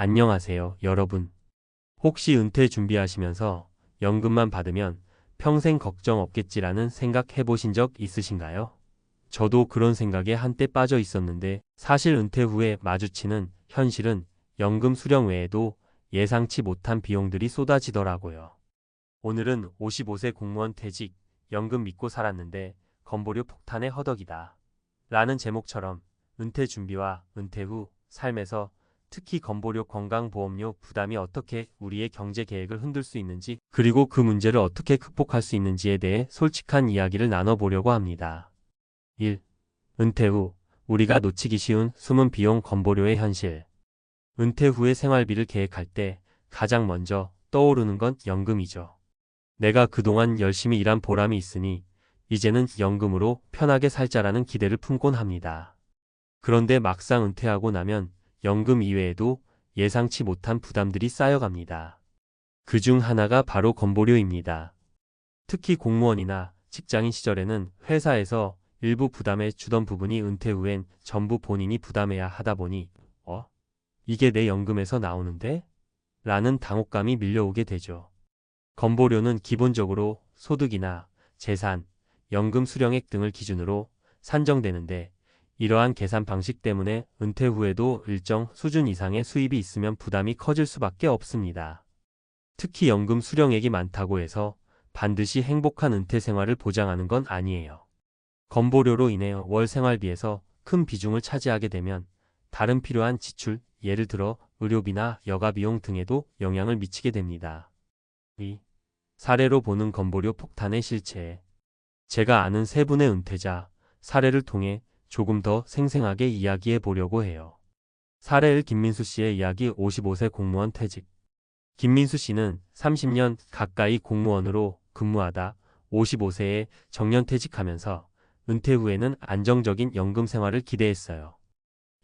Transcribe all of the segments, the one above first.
안녕하세요, 여러분. 혹시 은퇴 준비하시면서 연금만 받으면 평생 걱정 없겠지라는 생각 해보신 적 있으신가요? 저도 그런 생각에 한때 빠져 있었는데 사실 은퇴 후에 마주치는 현실은 연금 수령 외에도 예상치 못한 비용들이 쏟아지더라고요. 오늘은 55세 공무원 퇴직, 연금 믿고 살았는데 건보료 폭탄의 허덕이다. 라는 제목처럼 은퇴 준비와 은퇴 후 삶에서 특히 건보료 건강보험료 부담이 어떻게 우리의 경제 계획을 흔들 수 있는지, 그리고 그 문제를 어떻게 극복할 수 있는지에 대해 솔직한 이야기를 나눠보려고 합니다. 1. 은퇴 후 우리가 놓치기 쉬운 숨은 비용 건보료의 현실. 은퇴 후의 생활비를 계획할 때 가장 먼저 떠오르는 건 연금이죠. 내가 그동안 열심히 일한 보람이 있으니 이제는 연금으로 편하게 살자라는 기대를 품곤 합니다. 그런데 막상 은퇴하고 나면 연금 이외에도 예상치 못한 부담들이 쌓여갑니다. 그 중 하나가 바로 건보료입니다. 특히 공무원이나 직장인 시절에는 회사에서 일부 부담해 주던 부분이 은퇴 후엔 전부 본인이 부담해야 하다 보니 이게 내 연금에서 나오는데? 라는 당혹감이 밀려오게 되죠. 건보료는 기본적으로 소득이나 재산, 연금 수령액 등을 기준으로 산정되는데, 이러한 계산 방식 때문에 은퇴 후에도 일정 수준 이상의 수입이 있으면 부담이 커질 수밖에 없습니다. 특히 연금 수령액이 많다고 해서 반드시 행복한 은퇴 생활을 보장하는 건 아니에요. 건보료로 인해 월 생활비에서 큰 비중을 차지하게 되면 다른 필요한 지출, 예를 들어 의료비나 여가비용 등에도 영향을 미치게 됩니다. 2. 사례로 보는 건보료 폭탄의 실체. 제가 아는 세 분의 은퇴자 사례를 통해 조금 더 생생하게 이야기해 보려고 해요. 사례 1. 김민수 씨의 이야기. 55세 공무원 퇴직. 김민수 씨는 30년 가까이 공무원으로 근무하다 55세에 정년퇴직하면서 은퇴 후에는 안정적인 연금 생활을 기대했어요.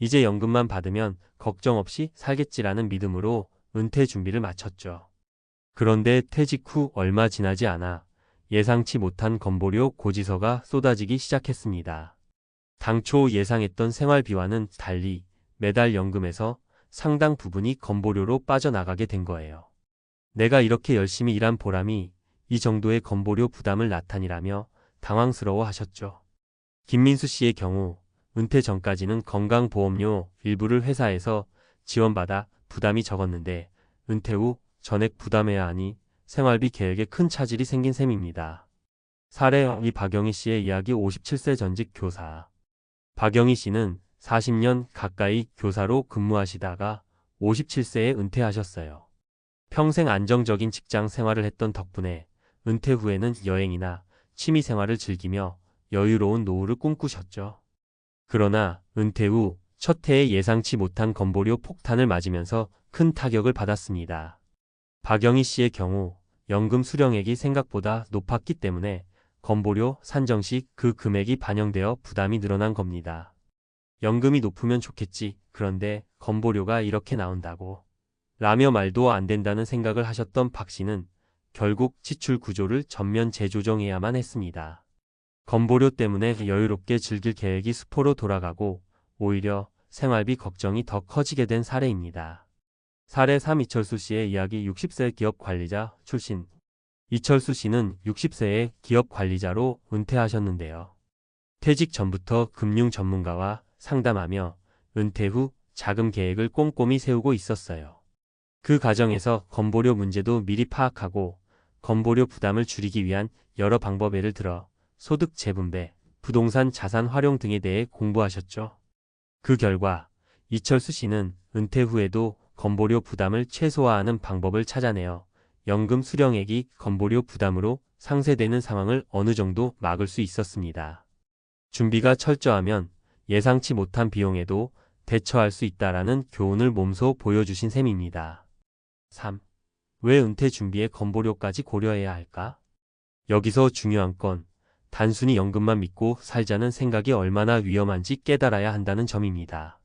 이제 연금만 받으면 걱정 없이 살겠지라는 믿음으로 은퇴 준비를 마쳤죠. 그런데 퇴직 후 얼마 지나지 않아 예상치 못한 건보료 고지서가 쏟아지기 시작했습니다. 당초 예상했던 생활비와는 달리 매달 연금에서 상당 부분이 건보료로 빠져나가게 된 거예요. 내가 이렇게 열심히 일한 보람이 이 정도의 건보료 부담을 나타니라며 당황스러워 하셨죠. 김민수 씨의 경우 은퇴 전까지는 건강보험료 일부를 회사에서 지원받아 부담이 적었는데 은퇴 후 전액 부담해야 하니 생활비 계획에 큰 차질이 생긴 셈입니다. 사례 2. 박영희 씨의 이야기. 57세 전직 교사. 박영희 씨는 40년 가까이 교사로 근무하시다가 57세에 은퇴하셨어요. 평생 안정적인 직장 생활을 했던 덕분에 은퇴 후에는 여행이나 취미 생활을 즐기며 여유로운 노후를 꿈꾸셨죠. 그러나 은퇴 후 첫 해에 예상치 못한 건보료 폭탄을 맞으면서 큰 타격을 받았습니다. 박영희 씨의 경우 연금 수령액이 생각보다 높았기 때문에 건보료 산정 시 그 금액이 반영되어 부담이 늘어난 겁니다. 연금이 높으면 좋겠지, 그런데 건보료가 이렇게 나온다고 라며 말도 안 된다는 생각을 하셨던 박 씨는 결국 지출 구조를 전면 재조정해야만 했습니다. 건보료 때문에 여유롭게 즐길 계획이 수포로 돌아가고 오히려 생활비 걱정이 더 커지게 된 사례입니다. 사례 3. 이철수 씨의 이야기. 60세 기업 관리자 출신. 이철수 씨는 60세에 기업 관리자로 은퇴하셨는데요. 퇴직 전부터 금융 전문가와 상담하며 은퇴 후 자금 계획을 꼼꼼히 세우고 있었어요. 그 과정에서 건보료 문제도 미리 파악하고 건보료 부담을 줄이기 위한 여러 방법, 예를 들어 소득 재분배, 부동산 자산 활용 등에 대해 공부하셨죠. 그 결과 이철수 씨는 은퇴 후에도 건보료 부담을 최소화하는 방법을 찾아내어 연금 수령액이 건보료 부담으로 상쇄되는 상황을 어느 정도 막을 수 있었습니다. 준비가 철저하면 예상치 못한 비용에도 대처할 수 있다라는 교훈을 몸소 보여주신 셈입니다. 3. 왜 은퇴 준비에 건보료까지 고려해야 할까? 여기서 중요한 건 단순히 연금만 믿고 살자는 생각이 얼마나 위험한지 깨달아야 한다는 점입니다.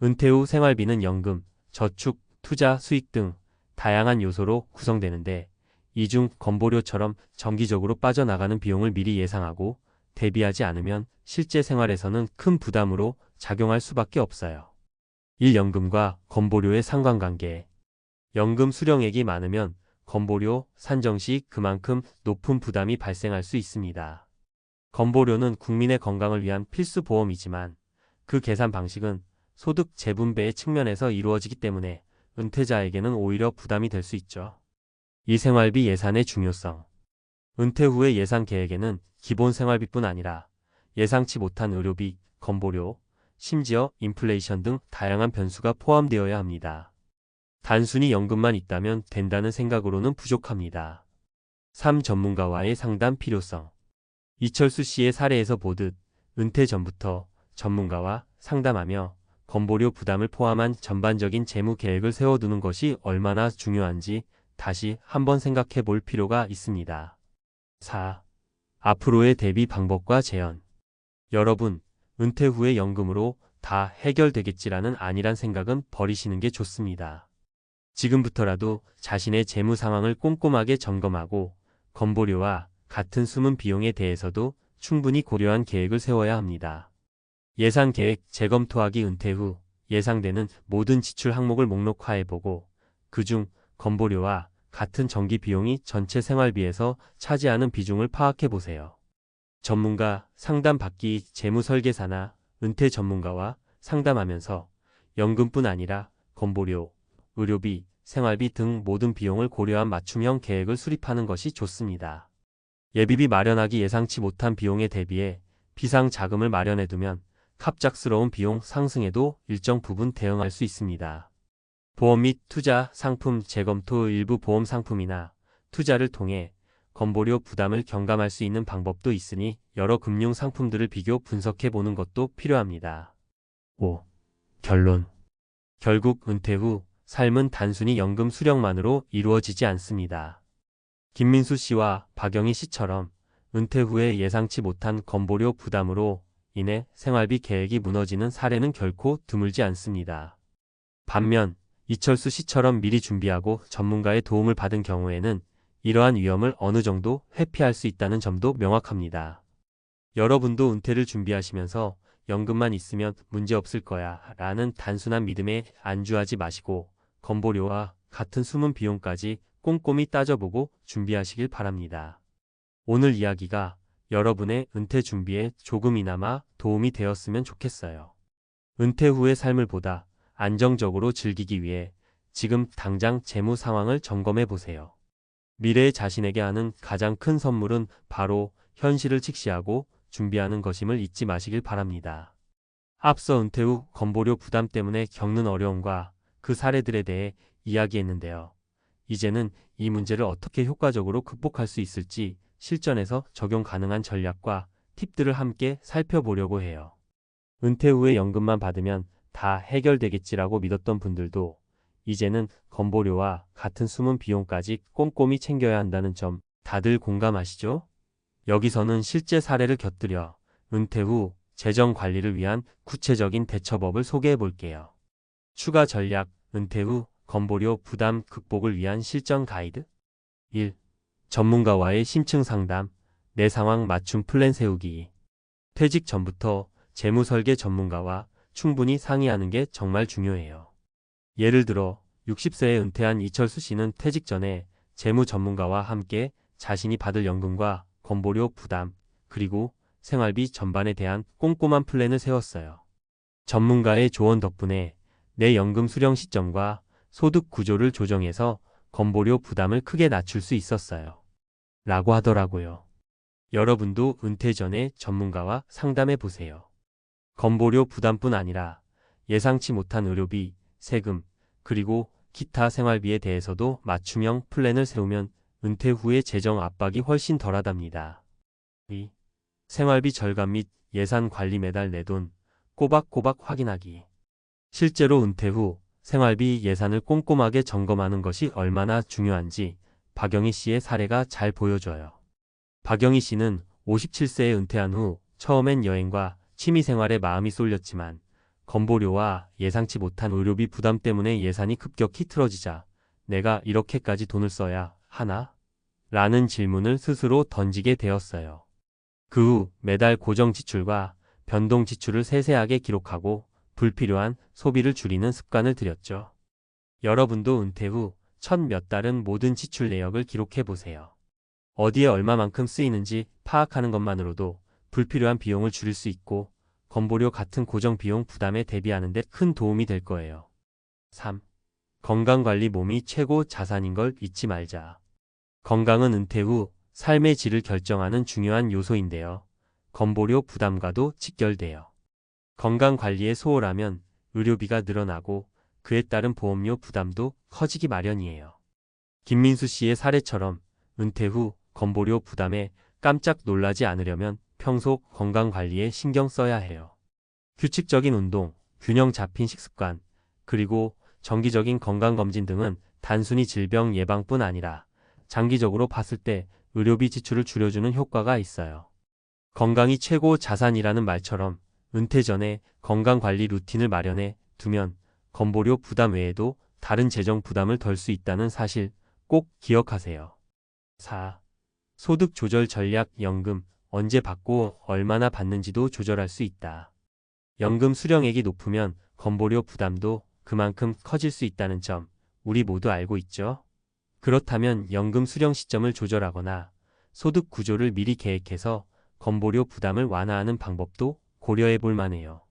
은퇴 후 생활비는 연금, 저축, 투자, 수익 등 다양한 요소로 구성되는데, 이 중 건보료처럼 정기적으로 빠져나가는 비용을 미리 예상하고 대비하지 않으면 실제 생활에서는 큰 부담으로 작용할 수밖에 없어요. 1연금과 건보료의 상관관계. 연금 수령액이 많으면 건보료 산정 시 그만큼 높은 부담이 발생할 수 있습니다. 건보료는 국민의 건강을 위한 필수 보험이지만 그 계산 방식은 소득 재분배의 측면에서 이루어지기 때문에 은퇴자에게는 오히려 부담이 될 수 있죠. 이 생활비 예산의 중요성. 은퇴 후의 예산 계획에는 기본 생활비뿐 아니라 예상치 못한 의료비, 건보료, 심지어 인플레이션 등 다양한 변수가 포함되어야 합니다. 단순히 연금만 있다면 된다는 생각으로는 부족합니다. 3. 전문가와의 상담 필요성. 이철수 씨의 사례에서 보듯 은퇴 전부터 전문가와 상담하며 건보료 부담을 포함한 전반적인 재무 계획을 세워두는 것이 얼마나 중요한지 다시 한번 생각해 볼 필요가 있습니다. 4. 앞으로의 대비 방법과 재현. 여러분, 은퇴 후의 연금으로 다 해결되겠지라는 안일한 생각은 버리시는 게 좋습니다. 지금부터라도 자신의 재무 상황을 꼼꼼하게 점검하고 건보료와 같은 숨은 비용에 대해서도 충분히 고려한 계획을 세워야 합니다. 예산 계획 재검토하기. 은퇴 후 예상되는 모든 지출 항목을 목록화해보고 그중 건보료와 같은 정기 비용이 전체 생활비에서 차지하는 비중을 파악해보세요. 전문가 상담 받기. 재무설계사나 은퇴 전문가와 상담하면서 연금뿐 아니라 건보료, 의료비, 생활비 등 모든 비용을 고려한 맞춤형 계획을 수립하는 것이 좋습니다. 예비비 마련하기. 예상치 못한 비용에 대비해 비상자금을 마련해두면 갑작스러운 비용 상승에도 일정 부분 대응할 수 있습니다. 보험 및 투자 상품 재검토. 일부 보험 상품이나 투자를 통해 건보료 부담을 경감할 수 있는 방법도 있으니 여러 금융 상품들을 비교 분석해 보는 것도 필요합니다. 5. 결론. 결국 은퇴 후 삶은 단순히 연금 수령만으로 이루어지지 않습니다. 김민수 씨와 박영희 씨처럼 은퇴 후에 예상치 못한 건보료 부담으로 인해 생활비 계획이 무너지는 사례는 결코 드물지 않습니다. 반면 이철수 씨처럼 미리 준비하고 전문가의 도움을 받은 경우에는 이러한 위험을 어느 정도 회피할 수 있다는 점도 명확합니다. 여러분도 은퇴를 준비하시면서 연금만 있으면 문제없을 거야 라는 단순한 믿음에 안주하지 마시고 건보료와 같은 숨은 비용까지 꼼꼼히 따져보고 준비하시길 바랍니다. 오늘 이야기가 여러분의 은퇴 준비에 조금이나마 도움이 되었으면 좋겠어요. 은퇴 후의 삶을 보다 안정적으로 즐기기 위해 지금 당장 재무 상황을 점검해 보세요. 미래의 자신에게 하는 가장 큰 선물은 바로 현실을 직시하고 준비하는 것임을 잊지 마시길 바랍니다. 앞서 은퇴 후 건보료 부담 때문에 겪는 어려움과 그 사례들에 대해 이야기했는데요. 이제는 이 문제를 어떻게 효과적으로 극복할 수 있을지 실전에서 적용 가능한 전략과 팁들을 함께 살펴보려고 해요. 은퇴 후에 연금만 받으면 다 해결되겠지라고 믿었던 분들도 이제는 건보료와 같은 숨은 비용까지 꼼꼼히 챙겨야 한다는 점 다들 공감하시죠? 여기서는 실제 사례를 곁들여 은퇴 후 재정 관리를 위한 구체적인 대처법을 소개해 볼게요. 추가 전략. 은퇴 후 건보료 부담 극복을 위한 실전 가이드. 1. 전문가와의 심층 상담. 내 상황 맞춤 플랜 세우기. 퇴직 전부터 재무 설계 전문가와 충분히 상의하는 게 정말 중요해요. 예를 들어 60세에 은퇴한 이철수 씨는 퇴직 전에 재무 전문가와 함께 자신이 받을 연금과 건보료 부담, 그리고 생활비 전반에 대한 꼼꼼한 플랜을 세웠어요. 전문가의 조언 덕분에 내 연금 수령 시점과 소득 구조를 조정해서 건보료 부담을 크게 낮출 수 있었어요. 라고 하더라고요. 여러분도 은퇴 전에 전문가와 상담해 보세요. 건보료 부담뿐 아니라 예상치 못한 의료비, 세금, 그리고 기타 생활비에 대해서도 맞춤형 플랜을 세우면 은퇴 후의 재정 압박이 훨씬 덜하답니다. 2. 생활비 절감 및 예산 관리. 매달 내 돈 꼬박꼬박 확인하기. 실제로 은퇴 후 생활비 예산을 꼼꼼하게 점검하는 것이 얼마나 중요한지 박영희 씨의 사례가 잘 보여줘요. 박영희 씨는 57세에 은퇴한 후 처음엔 여행과 취미생활에 마음이 쏠렸지만 건보료와 예상치 못한 의료비 부담 때문에 예산이 급격히 틀어지자 내가 이렇게까지 돈을 써야 하나? 라는 질문을 스스로 던지게 되었어요. 그 후 매달 고정 지출과 변동 지출을 세세하게 기록하고 불필요한 소비를 줄이는 습관을 들였죠. 여러분도 은퇴 후 첫 몇 달은 모든 지출 내역을 기록해 보세요. 어디에 얼마만큼 쓰이는지 파악하는 것만으로도 불필요한 비용을 줄일 수 있고 건보료 같은 고정 비용 부담에 대비하는 데 큰 도움이 될 거예요. 3. 건강관리 몸이 최고 자산인 걸 잊지 말자. 건강은 은퇴 후 삶의 질을 결정하는 중요한 요소인데요. 건보료 부담과도 직결돼요. 건강관리에 소홀하면 의료비가 늘어나고 그에 따른 보험료 부담도 커지기 마련이에요. 김민수 씨의 사례처럼 은퇴 후 건보료 부담에 깜짝 놀라지 않으려면 평소 건강관리에 신경 써야 해요. 규칙적인 운동, 균형 잡힌 식습관, 그리고 정기적인 건강검진 등은 단순히 질병 예방뿐 아니라 장기적으로 봤을 때 의료비 지출을 줄여주는 효과가 있어요. 건강이 최고 자산이라는 말처럼 은퇴 전에 건강관리 루틴을 마련해 두면 건보료 부담 외에도 다른 재정 부담을 덜 수 있다는 사실 꼭 기억하세요. 4. 소득 조절 전략. 연금 언제 받고 얼마나 받는지도 조절할 수 있다. 연금 수령액이 높으면 건보료 부담도 그만큼 커질 수 있다는 점 우리 모두 알고 있죠? 그렇다면 연금 수령 시점을 조절하거나 소득 구조를 미리 계획해서 건보료 부담을 완화하는 방법도 고려해 볼 만해요.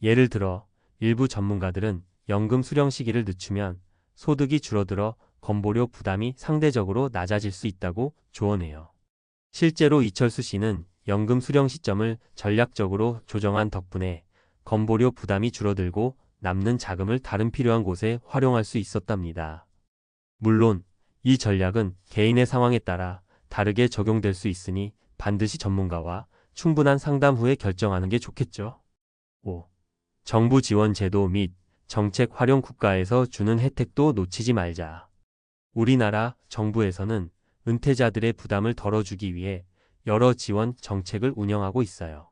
예를 들어 일부 전문가들은 연금 수령 시기를 늦추면 소득이 줄어들어 건보료 부담이 상대적으로 낮아질 수 있다고 조언해요. 실제로 이철수 씨는 연금 수령 시점을 전략적으로 조정한 덕분에 건보료 부담이 줄어들고 남는 자금을 다른 필요한 곳에 활용할 수 있었답니다. 물론 이 전략은 개인의 상황에 따라 다르게 적용될 수 있으니 반드시 전문가와 충분한 상담 후에 결정하는 게 좋겠죠. 5. 정부 지원 제도 및 정책 활용. 국가에서 주는 혜택도 놓치지 말자. 우리나라 정부에서는 은퇴자들의 부담을 덜어주기 위해 여러 지원 정책을 운영하고 있어요.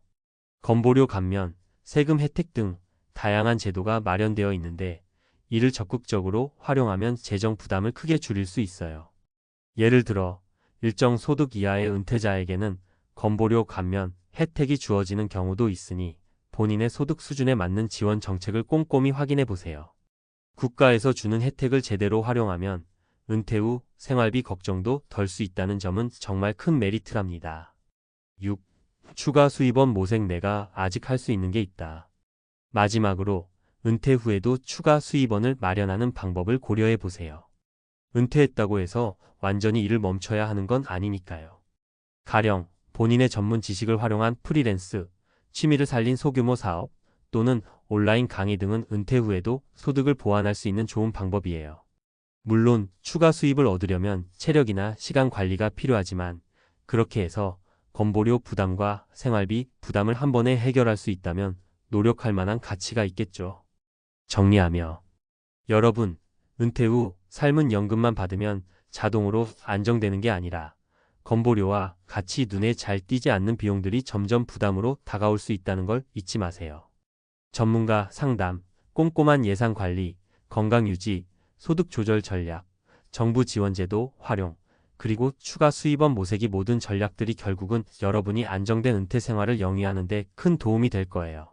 건보료 감면, 세금 혜택 등 다양한 제도가 마련되어 있는데 이를 적극적으로 활용하면 재정 부담을 크게 줄일 수 있어요. 예를 들어 일정 소득 이하의 은퇴자에게는 건보료 감면 혜택이 주어지는 경우도 있으니 본인의 소득 수준에 맞는 지원 정책을 꼼꼼히 확인해 보세요. 국가에서 주는 혜택을 제대로 활용하면 은퇴 후 생활비 걱정도 덜 수 있다는 점은 정말 큰 메리트랍니다. 6. 추가 수입원 모색. 내가 아직 할 수 있는 게 있다. 마지막으로 은퇴 후에도 추가 수입원을 마련하는 방법을 고려해 보세요. 은퇴했다고 해서 완전히 일을 멈춰야 하는 건 아니니까요. 가령 본인의 전문 지식을 활용한 프리랜스, 취미를 살린 소규모 사업 또는 온라인 강의 등은 은퇴 후에도 소득을 보완할 수 있는 좋은 방법이에요. 물론 추가 수입을 얻으려면 체력이나 시간 관리가 필요하지만 그렇게 해서 건보료 부담과 생활비 부담을 한 번에 해결할 수 있다면 노력할 만한 가치가 있겠죠. 정리하며 여러분, 은퇴 후 삶은 연금만 받으면 자동으로 안정되는 게 아니라 건보료와 같이 눈에 잘 띄지 않는 비용들이 점점 부담으로 다가올 수 있다는 걸 잊지 마세요. 전문가 상담, 꼼꼼한 예산 관리, 건강 유지, 소득 조절 전략, 정부 지원 제도 활용, 그리고 추가 수입원 모색이 모든 전략들이 결국은 여러분이 안정된 은퇴 생활을 영위하는 데 큰 도움이 될 거예요.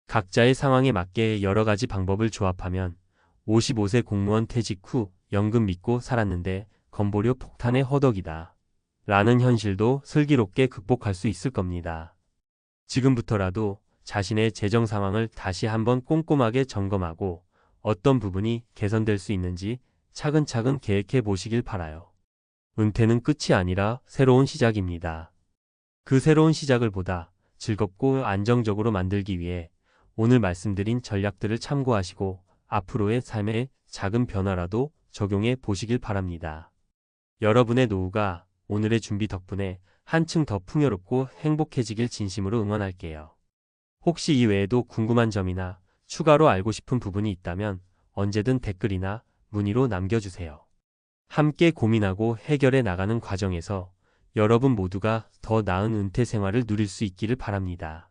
각자의 상황에 맞게 여러 가지 방법을 조합하면 55세 공무원 퇴직 후 연금 믿고 살았는데 건보료 폭탄의 허덕이다 라는 현실도 슬기롭게 극복할 수 있을 겁니다. 지금부터라도 자신의 재정 상황을 다시 한번 꼼꼼하게 점검하고 어떤 부분이 개선될 수 있는지 차근차근 계획해 보시길 바라요. 은퇴는 끝이 아니라 새로운 시작입니다. 그 새로운 시작을 보다 즐겁고 안정적으로 만들기 위해 오늘 말씀드린 전략들을 참고하시고 앞으로의 삶에 작은 변화라도 적용해 보시길 바랍니다. 여러분의 노후가 오늘의 준비 덕분에 한층 더 풍요롭고 행복해지길 진심으로 응원할게요. 혹시 이 외에도 궁금한 점이나 추가로 알고 싶은 부분이 있다면 언제든 댓글이나 문의로 남겨주세요. 함께 고민하고 해결해 나가는 과정에서 여러분 모두가 더 나은 은퇴 생활을 누릴 수 있기를 바랍니다.